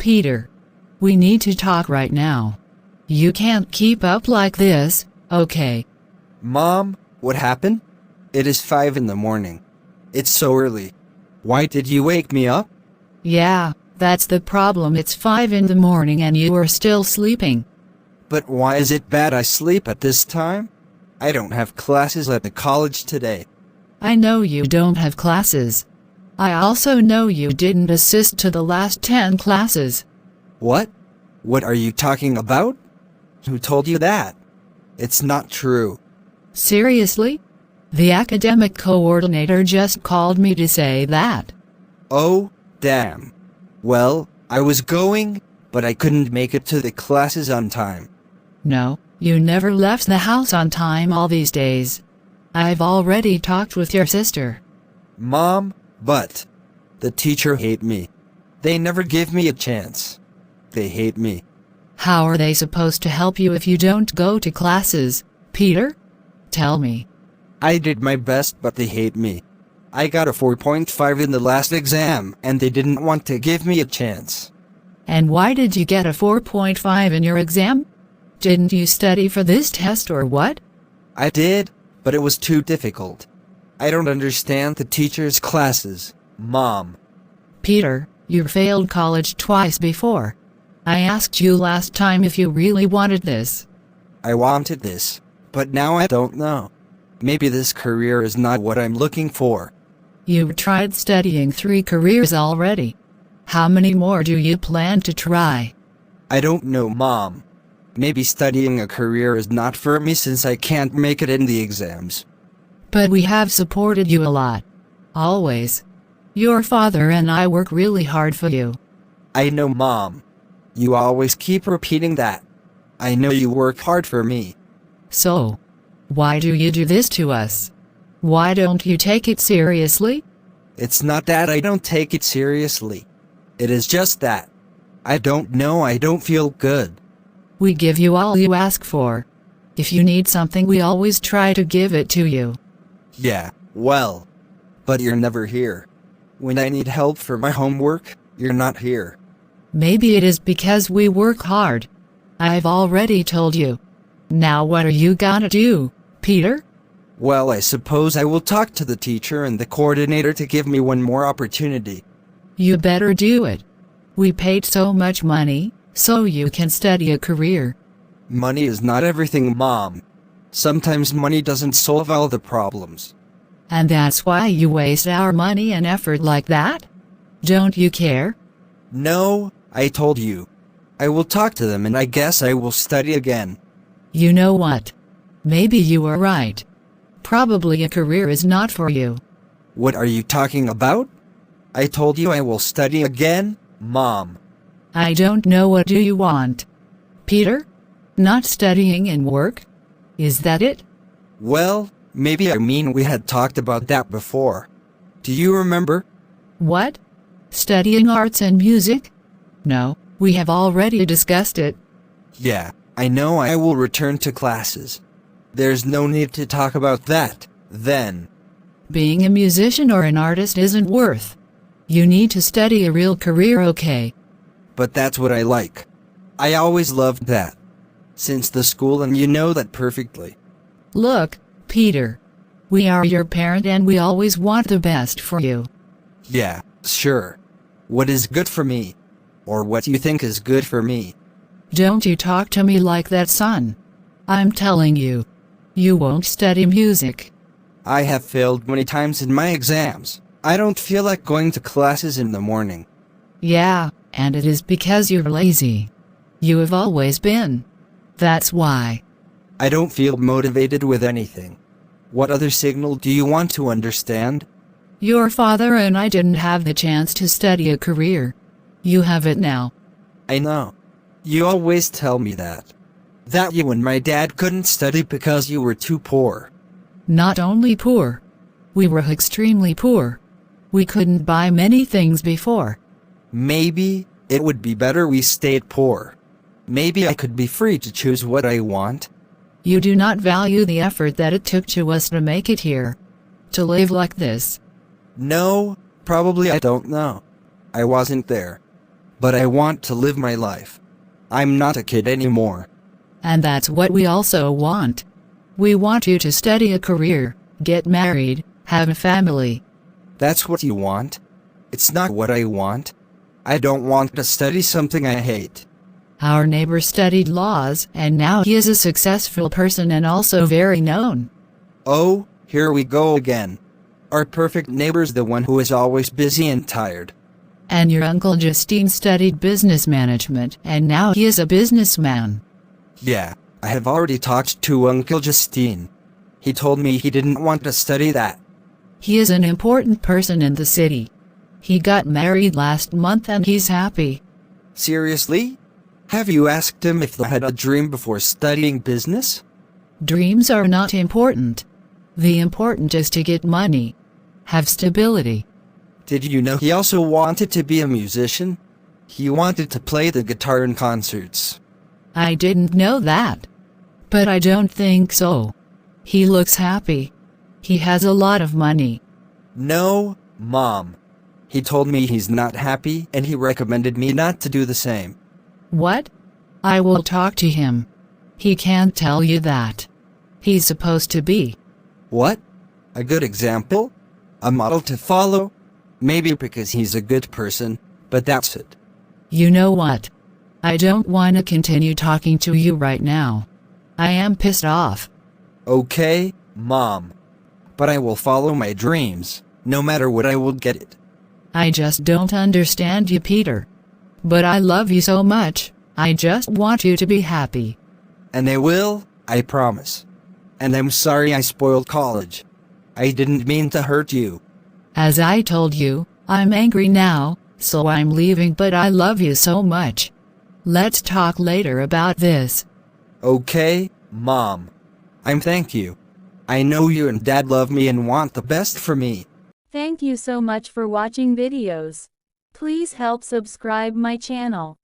Peter. We need to talk right now. You can't keep up like this, okay? Mom, what happened? It is 5 in the morning. It's so early. Why did you wake me up? Yeah, that's the problem. It's 5 in the morning and you are still sleeping. But why is it bad I sleep at this time? I don't have classes at the college today. I know you don't have classes. I also know you didn't assist to the last 10 classes. What? What are you talking about? Who told you that? It's not true. Seriously? The academic coordinator just called me to say that. Oh, damn. Well, I was going, but I couldn't make it to the classes on time. No, you never left the house on time all these days. I've already talked with your sister. Mom, but the teacher hate me. They never give me a chance. They hate me. How are they supposed to help you if you don't go to classes, Peter? Tell me. I did my best, but they hate me. I got a 4.5 in the last exam, and they didn't want to give me a chance. And why did you get a 4.5 in your exam? Didn't you study for this test or what? I did, but it was too difficult. I don't understand the teacher's classes, Mom. Peter, you failed college twice before. I asked you last time if you really wanted this. I wanted this, but now I don't know. Maybe this career is not what I'm looking for. You've tried studying 3 careers already. How many more do you plan to try? I don't know, Mom. Maybe studying a career is not for me since I can't make it in the exams. But we have supported you a lot. Always. Your father and I work really hard for you. I know, Mom. You always keep repeating that. I know you work hard for me. So, why do you do this to us? Why don't you take it seriously? It's not that I don't take it seriously. It is just that I don't know, I don't feel good. We give you all you ask for. If you need something, we always try to give it to you. Yeah, well, but you're never here. When I need help for my homework, you're not here. Maybe it is because we work hard. I've already told you. Now what are you gonna do, Peter? Well, I suppose I will talk to the teacher and the coordinator to give me one more opportunity. You better do it. We paid so much money, so you can study a career. Money is not everything, Mom. Sometimes money doesn't solve all the problems. And that's why you waste our money and effort like that? Don't you care? No, I told you. I will talk to them and I guess I will study again. You know what? Maybe you are right. Probably a career is not for you. What are you talking about? I told you I will study again, Mom. I don't know, what do you want? Peter? Not studying and work? Is that it? Well, maybe I mean we had talked about that before. Do you remember? What? Studying arts and music? No, we have already discussed it. Yeah, I know I will return to classes. There's no need to talk about that, then. Being a musician or an artist isn't worth. You need to study a real career, okay? But that's what I like. I always loved that. Since the school, and you know that perfectly. Look, Peter. We are your parent and we always want the best for you. Yeah, sure. What is good for me? Or what you think is good for me? Don't you talk to me like that, son. I'm telling you. You won't study music. I have failed many times in my exams. I don't feel like going to classes in the morning. Yeah, and it is because you're lazy. You have always been. That's why. I don't feel motivated with anything. What other signal do you want to understand? Your father and I didn't have the chance to study a career. You have it now. I know. You always tell me that. That you and my dad couldn't study because you were too poor. Not only poor. We were extremely poor. We couldn't buy many things before. Maybe it would be better we stayed poor. Maybe I could be free to choose what I want. You do not value the effort that it took to us to make it here. To live like this. No, probably I don't know. I wasn't there. But I want to live my life. I'm not a kid anymore. And that's what we also want. We want you to study a career, get married, have a family. That's what you want? It's not what I want. I don't want to study something I hate. Our neighbor studied laws, and now he is a successful person and also very known. Oh, here we go again. Our perfect neighbor's the one who is always busy and tired. And your uncle Justine studied business management, and now he is a businessman. Yeah, I have already talked to Uncle Justine. He told me he didn't want to study that. He is an important person in the city. He got married last month and he's happy. Seriously? Have you asked him if he had a dream before studying business? Dreams are not important. The important is to get money. Have stability. Did you know he also wanted to be a musician? He wanted to play the guitar in concerts. I didn't know that. But I don't think so. He looks happy. He has a lot of money. No, Mom. He told me he's not happy and he recommended me not to do the same. What? I will talk to him. He can't tell you that. He's supposed to be. What? A good example? A model to follow? Maybe because he's a good person, but that's it. You know what? I don't want to continue talking to you right now. I am pissed off. Okay, Mom. But I will follow my dreams. No matter what, I will get it. I just don't understand you, Peter. But I love you so much. I just want you to be happy. And I will, I promise. And I'm sorry I spoiled college. I didn't mean to hurt you. As I told you, I'm angry now, so I'm leaving, but I love you so much. Let's talk later about this. Okay, Mom. Thank you. I know you and Dad love me and want the best for me. Thank you so much for watching videos. Please help subscribe my channel.